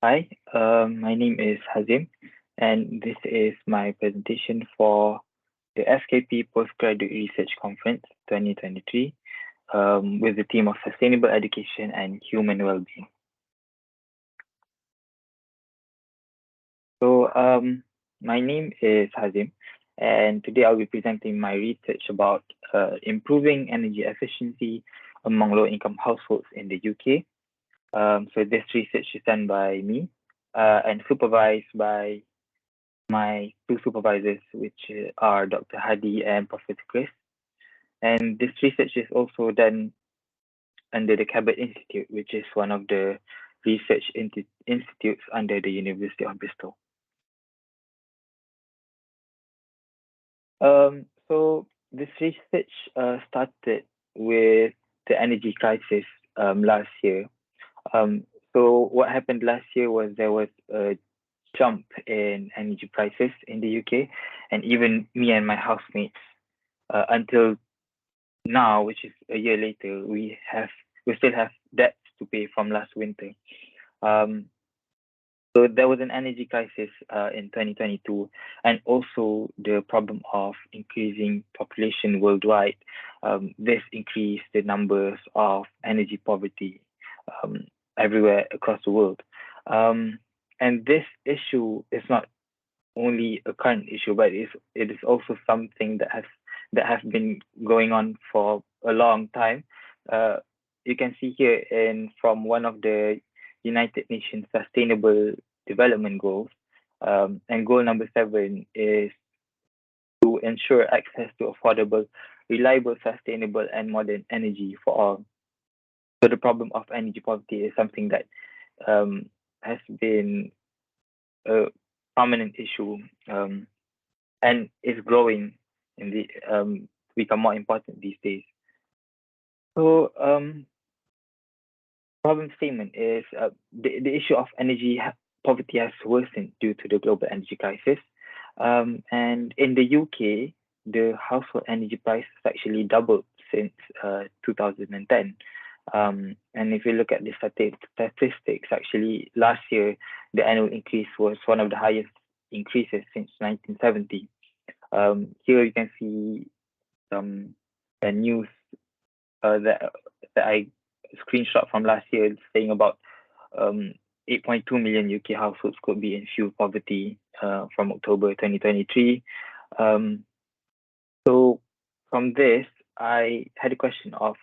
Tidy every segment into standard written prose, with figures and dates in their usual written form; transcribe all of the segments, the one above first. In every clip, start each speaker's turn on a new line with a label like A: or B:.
A: Hi, my name is Hazim, and this is my presentation for the SKP Postgraduate Research Conference 2023 with the theme of Sustainable Education and Human Wellbeing. So, my name is Hazim, and today I'll be presenting my research about improving energy efficiency among low-income households in the UK. So this research is done by me and supervised by my two supervisors, which are Dr. Hadi and Professor Chris. And this research is also done under the Cabot Institute, which is one of the research institutes under the University of Bristol. So this research started with the energy crisis last year. Um, so what happened last year was there was a jump in energy prices in the UK, and even me and my housemates, until now, which is a year later, we still have debts to pay from last winter. Um, so there was an energy crisis in 2022, and also the problem of increasing population worldwide. This increased the numbers of energy poverty um, everywhere across the world. Um, and this issue is not only a current issue, but it is also something that has been going on for a long time. Uh, you can see here in from one of the United Nations Sustainable Development Goals, and goal number 7 is to ensure access to affordable, reliable, sustainable, and modern energy for all. So the problem of energy poverty is something that has been a prominent issue and is growing in the become more important these days. So problem statement is the issue of poverty has worsened due to the global energy crisis. And in the UK, the household energy price has actually doubled since 2010. And if you look at the statistics, actually last year, the annual increase was one of the highest increases since 1970. Here you can see some news that I screenshot from last year saying about 8.2 million UK households could be in fuel poverty from October 2023. Um, so from this, I had a question of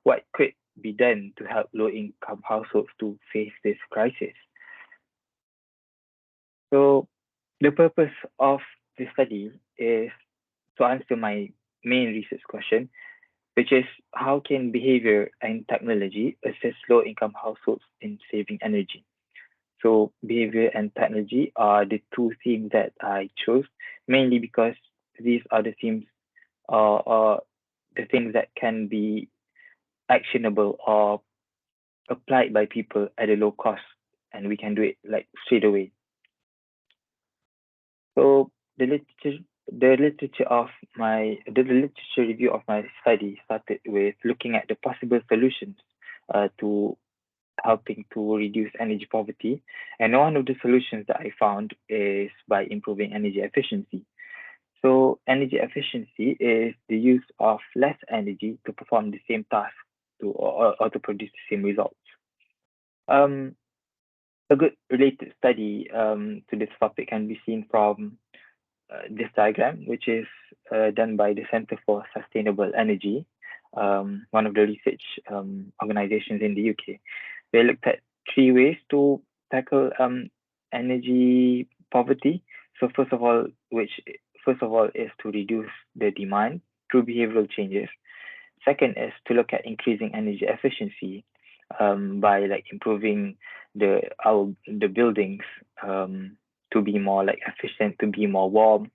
A: what could be done to help low-income households to face this crisis. So the purpose of the study is to answer my main research question, which is how can behavior and technology assist low-income households in saving energy? So behavior and technology are the two themes that I chose, mainly because these are the themes or the things that can be actionable or applied by people at a low cost, and we can do it like straight away. So the literature review of my study started with looking at the possible solutions to helping to reduce energy poverty. And one of the solutions that I found is by improving energy efficiency. So energy efficiency is the use of less energy to perform the same task or to produce the same results. Um, a good related study to this topic can be seen from this diagram, which is done by the Center for Sustainable Energy, one of the research organizations in the UK. They looked at 3 ways to tackle energy poverty. So first of all is to reduce the demand through behavioral changes. Second is to look at increasing energy efficiency by like improving the buildings to be more like efficient, to be more warm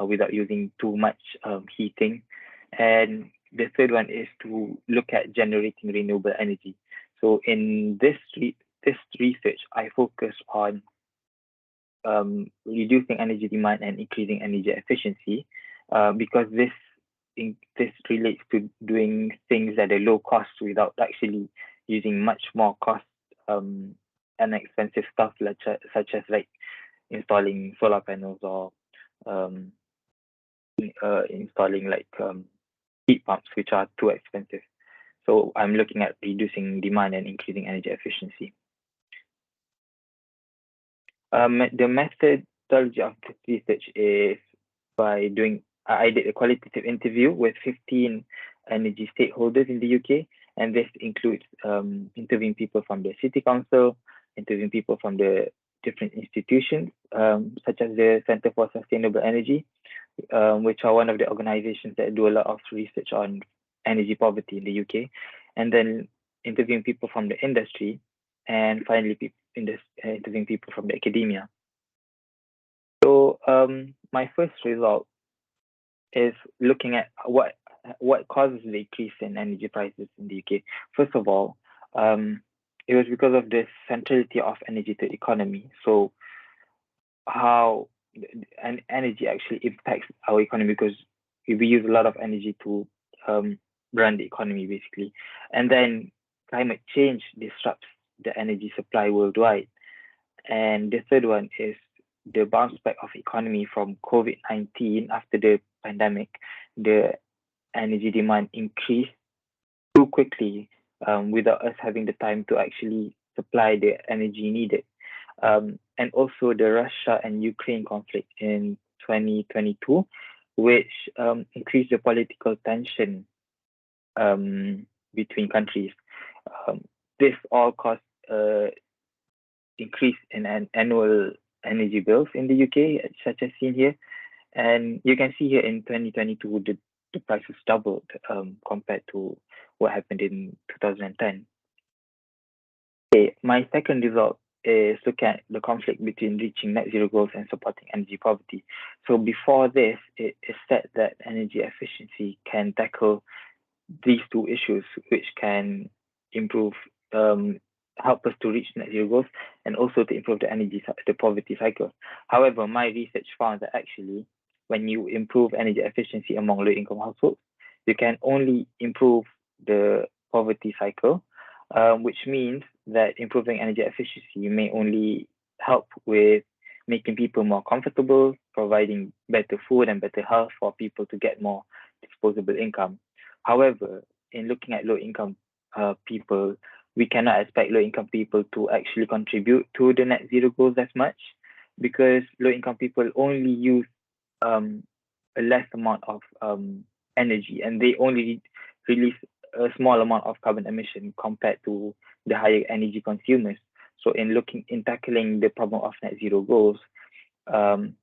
A: without using too much heating. And the third one is to look at generating renewable energy. So in this research, I focus on reducing energy demand and increasing energy efficiency because this relates to doing things at a low cost without actually using much more cost um, inexpensive stuff such as like installing solar panels or um, installing like heat pumps, which are too expensive. So I'm looking at reducing demand and increasing energy efficiency. The methodology of this research is by doing, I did a qualitative interview with 15 energy stakeholders in the UK, and this includes interviewing people from the city council, interviewing people from the different institutions, such as the Center for Sustainable Energy, which are one of the organizations that do a lot of research on energy poverty in the UK, and then interviewing people from the industry, and finally interviewing people from the academia. So my first result is looking at what causes the increase in energy prices in the UK. First of all, it was because of the centrality of energy to economy. So how energy actually impacts our economy, because we use a lot of energy to run the economy basically. And then climate change disrupts the energy supply worldwide. And the third one is the bounce back of economy from COVID-19 after the pandemic. The energy demand increased too quickly without us having the time to actually supply the energy needed. And also the Russia and Ukraine conflict in 2022, which increased the political tension between countries. Um, this all caused increase in an annual energy bills in the UK, such as seen here. And you can see here in 2022, the prices doubled compared to what happened in 2010. Okay, my second result is look at the conflict between reaching net zero goals and supporting energy poverty. So before this, it is said that energy efficiency can tackle these two issues, which can improve, help us to reach net zero goals and also to improve the poverty cycle. However, my research found that actually, when you improve energy efficiency among low-income households, you can only improve the poverty cycle, which means that improving energy efficiency may only help with making people more comfortable, providing better food and better health for people to get more disposable income. However, in looking at low income people, we cannot expect low income people to actually contribute to the net zero goals as much, because low income people only use um, a less amount of energy, and they only release a small amount of carbon emission compared to the higher energy consumers. So in tackling the problem of net zero goals, um,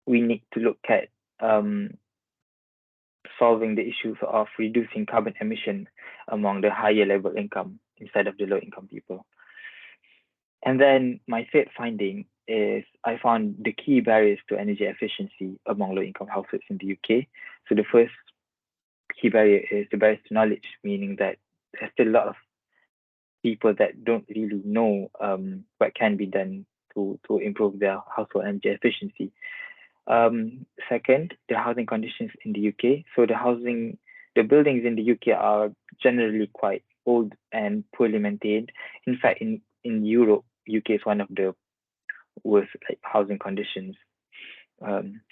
A: we need to look at solving the issues of reducing carbon emission among the higher level income instead of the low income people. And then my third finding is I found the key barriers to energy efficiency among low income households in the UK. So the first key barrier is the barriers to knowledge, meaning that there's still a lot of people that don't really know what can be done to improve their household energy efficiency. Second, the housing conditions in the UK. So the buildings in the UK are generally quite old and poorly maintained. In fact, in Europe, UK is one of the worst like housing conditions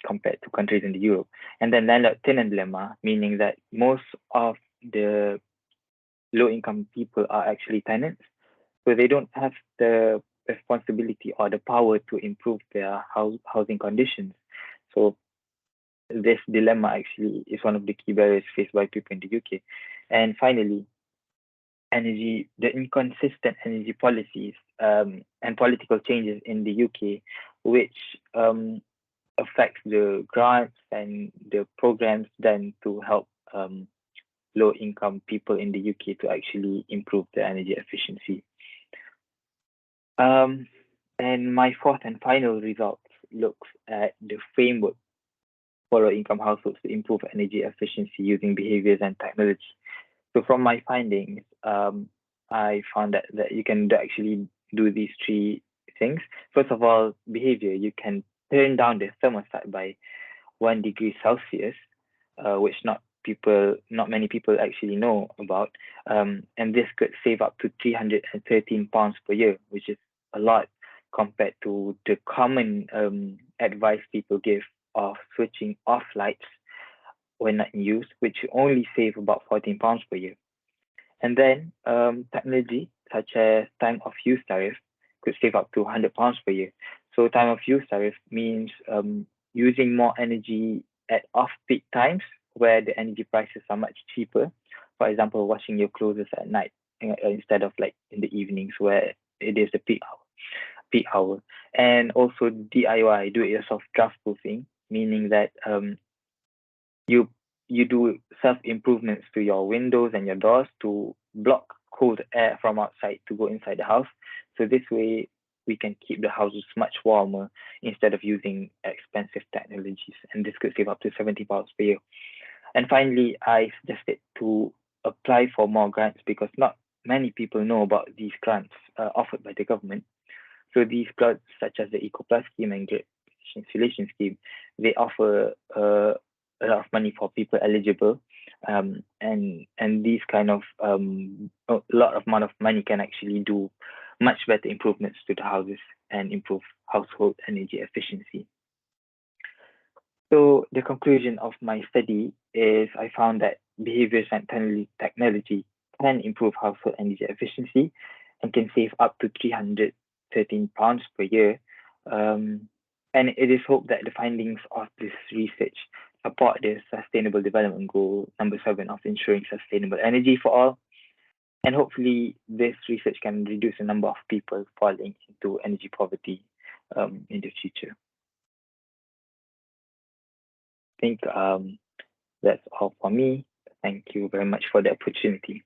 A: compared to countries in the Europe. And then landlord-tenant dilemma, meaning that most of the low-income people are actually tenants, so they don't have the responsibility or the power to improve their housing conditions. So this dilemma actually is one of the key barriers faced by people in the UK. And finally, the inconsistent energy policies and political changes in the UK, which affects the grants and the programs done to help low income people in the UK to actually improve their energy efficiency. Um, and my fourth and final result looks at the framework for low income households to improve energy efficiency using behaviors and technology. So from my findings, I found that you can actually do these three things. First of all, behavior, you can turn down the thermostat by 1 degree Celsius, which not many people actually know about. And this could save up to £313 per year, which is a lot compared to the common advice people give of switching off lights when not in use, which only save about £14 per year. And then technology such as time of use tariff could save up to £100 per year. So time of use tariff means using more energy at off-peak times where the energy prices are much cheaper. For example, washing your clothes at night instead of like in the evenings where it is the peak hour. And also DIY, do it yourself draft proofing, meaning that you you do self improvements to your windows and your doors to block cold air from outside to go inside the house. So this way we can keep the houses much warmer instead of using expensive technologies, and this could save up to £70 per year. And finally, I suggested to apply for more grants because not many people know about these grants offered by the government. So these grants, such as the Eco Plus scheme and Great Insulation scheme, they offer a lot of money for people eligible, and these kind of a lot of amount of money can actually do much better improvements to the houses and improve household energy efficiency. So the conclusion of my study is I found that behaviors and technology can improve household energy efficiency and can save up to £313 per year. Um, and it is hoped that the findings of this research support the Sustainable Development Goal number 7 of ensuring sustainable energy for all. And hopefully, this research can reduce the number of people falling into energy poverty in the future. I think that's all for me. Thank you very much for the opportunity.